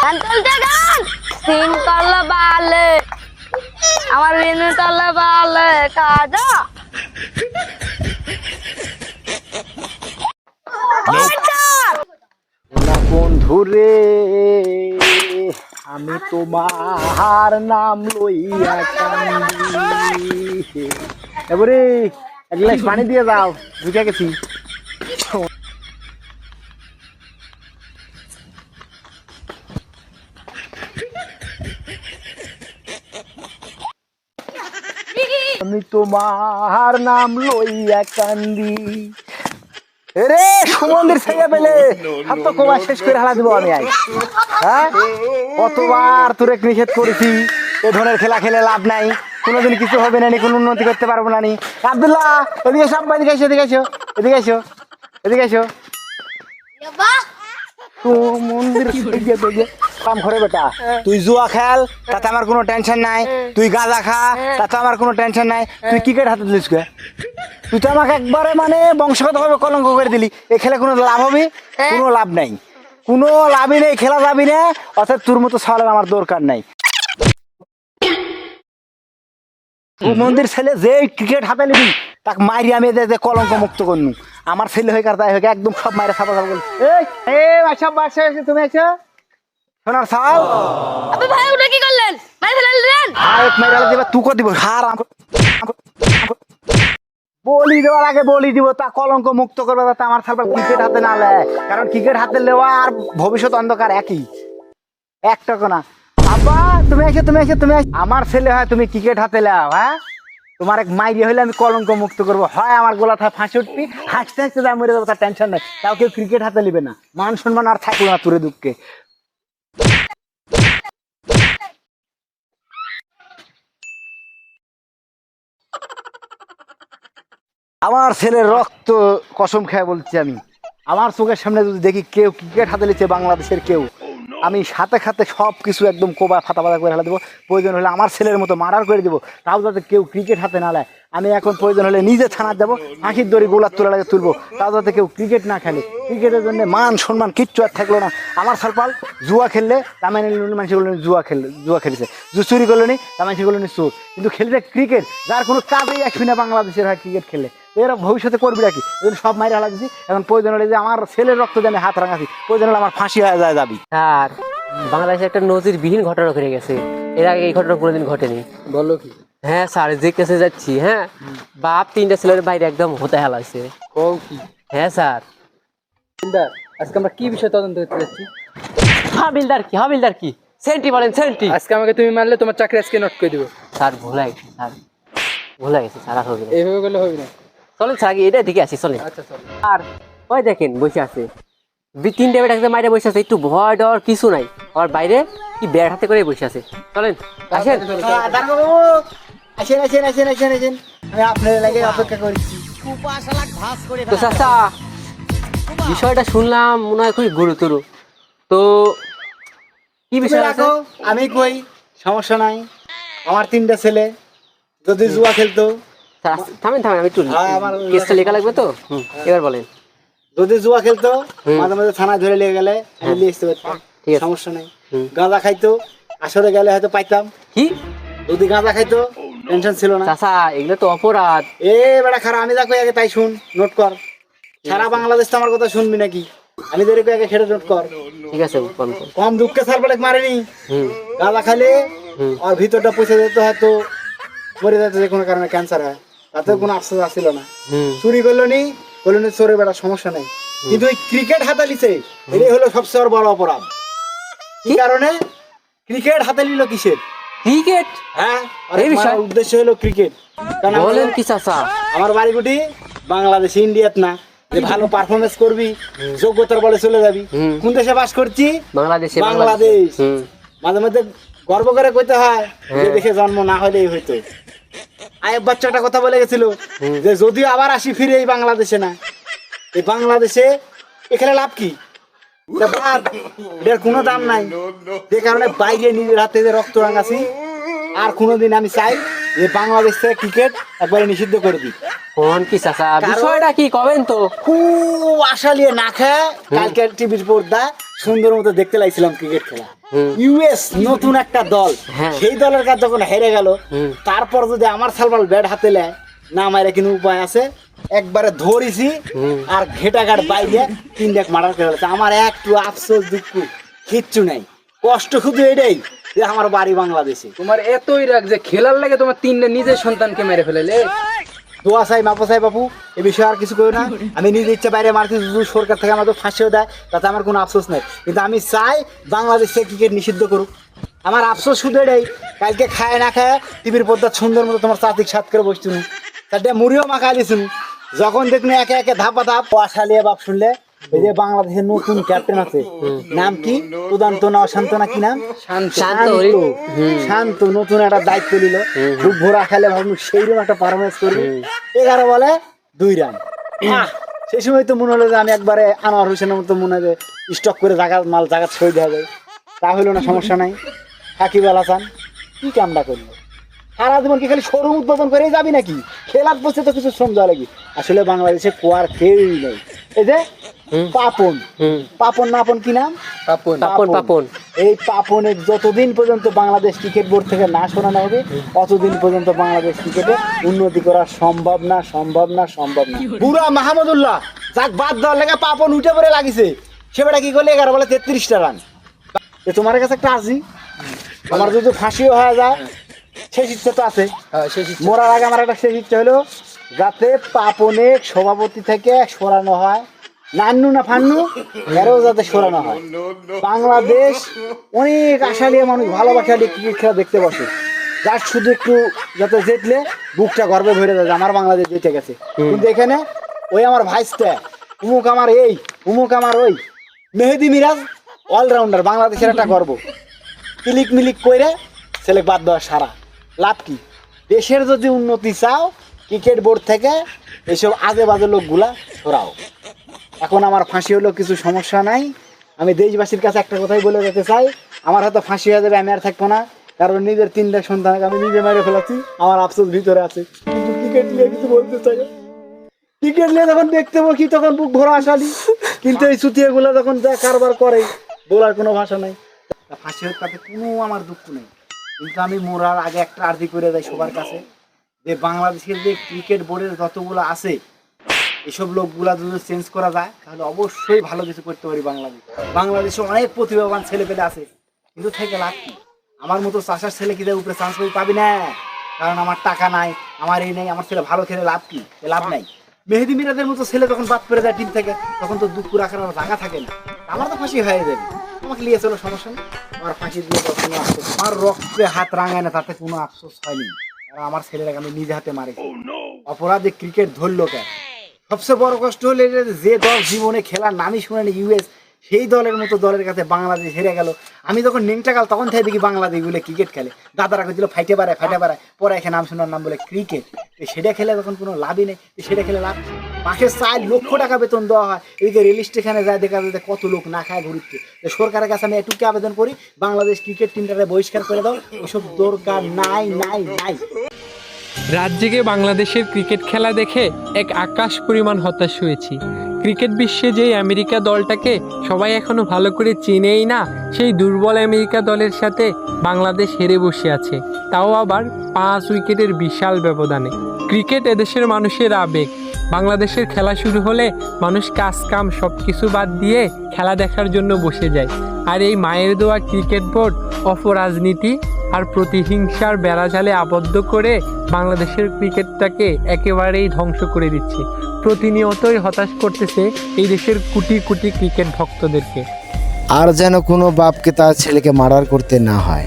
গান চলছে গান তিন তলা বালে আমার তিন তলা বালে কাজা বন্ধুরে আমি তোমার নাম লইয়া কান্দি। এবারে এক গ্লাস পানি দিয়ে যাও, বুঝে গেছি। আমি তোমার নাম লইয়া কান্দি। রে সুমন্দির ছেলে পেলে হাত তো কোমা শেষ করে হারা দিব আমি আজ। হ্যাঁ, কতবার তোরে নিষেধ করেছি এ ধরনের খেলা খেলে লাভ নাই, কোনোদিন কিছু হবে না, কোনো উন্নতি করতে পারবো না। আব্দুল্লাহ এদিকে সব এদিকে এসো, এদিকে এসো, এদিকে এসো, এদিকে এসো। মন্দির কাম করে বেটা, তুই জুয়া খেল তাতে আমার কোনো টেনশন নাই, তুই গাঁজা খা তাতে আমার কোনো টেনশন নাই, তুই ক্রিকেট হাতে দিলিস কে? তুই তো আমাকে একবারে মানে বংশগতভাবে কলঙ্ক করে দিলি। এই খেলে কোনো লাভ হবে? কোনো লাভ নাই, কোনো লাভই নেই, খেলা যাবি না। অর্থাৎ তোর মতো সালের আমার দরকার নাই। মন্দির ছেলে যে ক্রিকেট হাতে নিবি তাকে মারি আমি কলঙ্ক মুক্ত করনু। আমার ছেলে হয়ে কার তাই হয়ে একদম সব মায়ের সাপা সাপা করল। সব বাসা এসে তুমি এসো সোনার সাল। আপনি ভাই উঠে কি করলেন? মাই ফেলালেন আর এক মাইরা দিবা তুকো দিব হার বলি দেওয়ার আগে বলি দিব, তা কলঙ্ক মুক্ত করবে তা আমার সালবার ক্রিকেট হাতে না লে। কারণ ক্রিকেট হাতে নেওয়া আর ভবিষ্যৎ অন্ধকার একই, একটাকো না। বাবা তুমি এসো, তুমি এসো, তুমি আমার ছেলে হয় তুমি ক্রিকেট হাতে লাও। হ্যাঁ, তোমার এক মাইরি হইলে আমি কলঙ্ক মুক্ত করবো। হয় আমার গোলা থায় ফাঁসি উঠবি, হাসতে হাসতে যা মরে যাবো, তার টেনশন নাই। তাও কেউ ক্রিকেট হাতে নিবে না, মান সম্মান আর থাকলো না তোরে দুঃখে। আমার ছেলের রক্ত কসম খেয়ে বলছি আমি, আমার চোখের সামনে যদি দেখি কেউ ক্রিকেট হাতে নিচ্ছে বাংলাদেশের কেউ, আমি সাথে সাথে সব কিছু একদম কোবা ফাতা ফাতা করে ফেলে দেবো। প্রয়োজন হলে আমার ছেলের মতো মার্ডার করে দেবো, তাও যাতে কেউ ক্রিকেট হাতে না নেয়। আমি এখন প্রয়োজন হলে নিজে থানার যাবো, ফাঁসির দড়ি গোলার তোলা লাগে তুলবো, তাও যাতে কেউ ক্রিকেট না খেলে। ক্রিকেটের জন্য মান সম্মান কিচ্ছু আর থাকলো না। আমার সালপাল জুয়া খেললে তামাইনি মানুষগুলো জুয়া খেলেছে, চুরি করলো নি তামাইনিগুলো নি চোর, কিন্তু খেলছে ক্রিকেট যার কোনো কাজেই আসবি না বাংলাদেশের হয় ক্রিকেট খেলে। এরা ভবিষ্যতে করবি নাকি? এজন্য সব মাইরে হালা দিচ্ছি। এখন প্রয়োজন হলে যে আমার ছেলের রক্ত দিয়ে আমি হাত রাঙাছি, প্রয়োজন হলে আমার ফাঁসি হয়ে যায় যাবি। আর বাংলাদেশে একটা নজিরবিহীন ঘটনা ঘটে গেছে, এর আগে এই ঘটনা কোনোদিন ঘটেনি। বলো কি? হ্যাঁ স্যার, যে কেসে যাচ্ছি, হ্যাঁ বাপ তিনটা ছেলের বাইরে একদম হতে হেলাইছে। হ্যাঁ স্যার। আজকে আমরা কি বিষয় তদন্ত করতে যাচ্ছি? হাবিলদার কি সেন্টি বলেন, সেন্টি। আজকে আমাকে তুমি মারলে তোমার চাকরি আজকে নোট করে দেবো। স্যার ভুলে গেছে, স্যার ভুলে গেছে, স্যার আর হবে না। এইভাবে করলে হবে না। চলেন স্যার, আগে এটা দিকে আসি, চলেন। আচ্ছা চল। আর ওই দেখেন বসে আছে তিনটে বেটা একদম বাইরে বসে আছে, একটু ভয় ডর কিছু নাই, আর বাইরে কি ব্যাট হাতে করে বসে আছে। চলেন আসেন। আসেন আসেন আসেন আসেন আসেন, আমি আপনার লাগে অপেক্ষা করছি। তো চাচা বিষয়টা শুনলাম মনে হয় খুবই গুরুতর, তো কি বিষয় আছে? আমি কই সমস্যা নাই, আমার তিনটা ছেলে যদি জুয়া খেলতো। স্যার, থামেন আমি একটু আমার কেসটা লেখা লাগবে তো। এবার বলেন। যদি জুয়া খেলতো মাঝে মাঝে থানায় ধরে লেগে গেলে আমি নিয়ে আসতে পারতাম, ঠিক আছে, সমস্যা নাই। গাঁজা খাইতো, আসরে গেলে হয়তো পাইতাম। কি যদি গাঁজা খাইতো টেনশন ছিল না। চাচা এগুলো তো অপরাধ। এ বেটা খারাপ, আমি যা কই আগে তাই শুন, নোট কর। সারা বাংলাদেশ তো আমার কথা শুনবি নাকি? আমি ধরে কই আগে খেটে নোট কর। ঠিক আছে, কম দুঃখে সারপলে মারেনি। গাঁজা খাইলে আর ভিতরটা পচে যেত, হয়তো মরে যেত যে কোনো কারণে, ক্যান্সার হয়, তাতে কোনো আফসোস আসছিল না। চুরি করলো নি চোরে বেটা সমস্যা নাই, কিন্তু ওই ক্রিকেট হাতে লিছে এটাই হলো সবচেয়ে বড় অপরাধ। কি কারণে ক্রিকেট হাতে নিল? কিসের ক্রিকেট? হ্যাঁ, এই বিষয় উদ্দেশ্য হলো ক্রিকেট। কারণ বলেন কি চাচা? আমার বাড়ি গুটি বাংলাদেশ, ইন্ডিয়াত না, যে ভালো পারফরমেন্স করবি যোগ্যতার বলে চলে যাবি। কোন দেশে বাস করছি? বাংলাদেশে। বাংলাদেশ। মাঝে মাঝে গর্ব করে কইতে হয় যে দেখে জন্ম না হলেই হইতো। আয়েব বাচ্চাটা কথা বলে গেছিল যে যদিও আবার আসি ফিরে এই বাংলাদেশে না, এই বাংলাদেশে এখানে লাভ কি? এটার কোনো দাম নাই। যে কারণে বাইরে নিজের হাতে যে রক্ত রাঙাছি, আর কোনোদিন আমি চাই যে বাংলাদেশ থেকে ক্রিকেট একবারে নিষিদ্ধ করে দিই। কোন কি চাচা, বিষয়টা কি কবেন তো? খুব আশা নিয়ে না খায় কালকে টিভির পর্দা সুন্দর মতো দেখতে লাগছিলাম ক্রিকেট খেলা। ইউএস নতুন একটা দল, হ্যাঁ। সেই দলের কাছে যখন হেরে গেল, তারপর যদি আমার সালবাল ব্যাট হাতে নেয় না মারে কিন্তু উপায় আছে, একবারে ধরেছি আর ঘেটাঘাট বাইরে 3 মার্ডার করে ফেলেছে। আমার একটু আফসোস দুঃখ কিচ্ছু নাই, কষ্ট শুধু এটাই যে আমার বাড়ি বাংলাদেশে। তোমার এতই রাগ যে খেলার লাগে তোমার 3 নিজের সন্তানকে মেরে ফেলেলে। দোয়া চাই মাপা চাই বাপু, এ বিষয়ে আর কিছু করি না। আমি নিজে ইচ্ছা বাইরে মারছি, যদি সরকার থেকে আমাদের ফাঁসিও দেয় তাতে আমার কোনো আফসোস নেই, কিন্তু আমি চাই বাংলাদেশে ক্রিকেট নিষিদ্ধ করুক। আমার আফসোস শুধু এটাই, কালকে খায় না খায় টিভির পর্দা সুন্দর মতো তোমার চাতিক সাত করে বসছিল, তারটা মুড়িও মাখাই দিছিল। যখন দেখুন একে একে ধাপা ধাপ আশালিয়া বাপ শুনলে, এই যে বাংলাদেশের নতুন ক্যাপ্টেন আছে, নাম কি উদান্ত না অশান্ত না কি নাম, শান্ত, নতুন একটা দায়িত্ব নিল। খুব ভোরা খেলে ভাবলু সেইরকম একটা পারফরমেন্স করবে, 11 বলে 2 রান। সেই সময় তো মনে হলো যে আমি একবারে আনোয়ার হোসেনের মতো মনে হয় স্টক করে মাল জায়গা ছই দেওয়া যায়, তা হইলো না, সমস্যা নাই। সাকিব আল হাসান কি কামটা করলো, সারা জীবন কি খালি শোরুম উদ্বোধন করে যাবি নাকি? খেলার পথে তো কিছু শ্রম দেওয়া লাগি। আসলে বাংলাদেশে কোয়ার কেউই নেই। এই যে পাপন, পাপন না আপন কি নাম, পাপন। এই পাপনের যতদিন পর্যন্ত বাংলাদেশ ক্রিকেট বোর্ড থেকে না শোনানো হবে, ততদিন পর্যন্ত বাংলাদেশ ক্রিকেটে উন্নতি করা সম্ভব না। বুড়া মাহমুদুল্লাহ যাক বাদ দেওয়ার লেগে পাপন উঠে পড়ে লাগিছে, সেটা কি করলে 11 বলে 33টা রান। তোমার কাছে একটা আসি, আমার যদি ফাঁসিও হয়ে যায় শেষ ইচ্ছা তো আছে, মরার আগে আমার একটা শেষ ইচ্ছা হলো যাতে পাপনের সভাপতি থেকে সরানো হয়, নান্নু না ফান্নু এরও যাতে সরানো হয়। বাংলাদেশ অনেক আশালিয়া মানুষ ভালোবাসা ক্রিকেট খেলা দেখতে বসে, যার শুধু একটু যাতে জিতলে বুকটা গর্বে ভরে যায় আমার বাংলাদেশ জিতে গেছে। কিন্তু এখানে ওই আমার ভাইসটা উমুক আমার এই উমুক আমার ওই, মেহেদি মিরাজ অলরাউন্ডার, বাংলাদেশের একটা গর্ব, ক্লিক মিলিক করে ছেলে বাদ দেওয়া সারা লাভ কি? দেশের যদি উন্নতি চাও ক্রিকেট বোর্ড থেকে এইসব আজে বাজে লোকগুলা সরাও। এখন আমার ফাঁসি হলো কিছু সমস্যা নাই, আমি দেশবাসীর কাছে একটা কথাই বলে যেতে চাই, আমার হয়তো ফাঁসি হয়ে যাবে, আমি আর থাকবো না, কারণ নিজের 3টা সন্তানকে আমি নিজে মেরে ফেলাচ্ছি, আমার আফসোস ভিতরে আছে। কিন্তু ক্রিকেট নিয়ে কিছু বলতে চাই না, ক্রিকেট নিয়ে যখন দেখতে বসি তখন বুক ভরা আসালি, কিন্তু এই চুতিয়াগুলো যখন যা কারবার করে বলার কোনো ভাষা নাই। ফাঁসি হোক তাতে কোনো আমার দুঃখ নেই, কিন্তু আমি মরার আগে একটা আর্জি করে যাই সবার কাছে যে বাংলাদেশের যে ক্রিকেট বোর্ডের যতগুলো আছে এসব লোকগুলা যদি চেঞ্জ করা যায় তাহলে অবশ্যই ভালো কিছু করতে পারি। বাংলাদেশে অনেক প্রতিভাবান ছেলে পেলে আছে, কিন্তু থেকে লাভ কি? আমার মতো চাষার ছেলে কি উপরে চান্স পাবি না, কারণ আমার টাকা নাই, আমার এই নেই, আমার ছেলে ভালো খেলে লাভ কি? লাভ নাই। মেহেদি মিরাজের মতো ছেলে যখন বাদ পেরে যায় টিম থেকে তখন তো দুঃখ রাখার জায়গা থাকে না। আমার তো ফাঁসি হয়ে যাবে, আমাকে নিয়ে চলো, সমস্যা নেই, আমার ফাঁসি দিয়ে কোনো আফসোস, আমার রক্তে হাত রাঙায় না তাতে কোনো আফসোস হয়নি, কারণ আমার ছেলেটাকে আমি নিজে হাতে মারেছি। অপরাধে ক্রিকেট ধরলো কেন? সবচেয়ে বড় কষ্ট হলে যে দল জীবনে খেলার নামই শুনেনি ইউএস, সেই দলের মতো দলের কাছে বাংলাদেশ হেরে গেল। আমি যখন নেংটাকাল তখন থেকে দেখি বাংলাদেশ বলে ক্রিকেট খেলে, দাদারা কইছিল ফাইটে পারে পরে এখানে নাম শোনার নাম বলে ক্রিকেট। সেটা খেলে তখন কোনো লাভই নেই, সেটা খেলে লাভ, মাসে 4 লক্ষ টাকা বেতন দেওয়া হয়, এদিকে রেল স্টেশনে যায় দেখা যায় কত লোক না খায় ঘুরছে। সরকারের কাছে আমি এটুকু আবেদন করি, বাংলাদেশ ক্রিকেট টিমটাকে বহিষ্কার করে দাও, ওসব দরকার নাই। রাত জেগে বাংলাদেশের ক্রিকেট খেলা দেখে এক আকাশ পরিমাণ হতাশ হয়েছি। ক্রিকেট বিশ্বে যেই আমেরিকা দলটাকে সবাই এখনো ভালো করে চেনেই না, সেই দুর্বল আমেরিকা দলের সাথে বাংলাদেশ হেরে বসে আছে, তাও আবার 5 উইকেটের বিশাল ব্যবধানে। ক্রিকেট এদেশের মানুষের আবেগ। বাংলাদেশের খেলা শুরু হলে মানুষ কাজ কাম সব কিছু বাদ দিয়ে খেলা দেখার জন্য বসে যায়। আর এই মায়ের দেওয়া ক্রিকেট বোর্ড অপরাজনীতি আর প্রতিহিংসার বেড়াজালে আবদ্ধ করে বাংলাদেশের ক্রিকেটটাকে একেবারেই ধ্বংস করে দিচ্ছে। প্রতিনিয়তই হতাশ করতেছে এই দেশের কোটি কোটি ক্রিকেট ভক্তদেরকে। আর যেন কোনো বাপকে তার ছেলেকে মার্ডার করতে না হয়।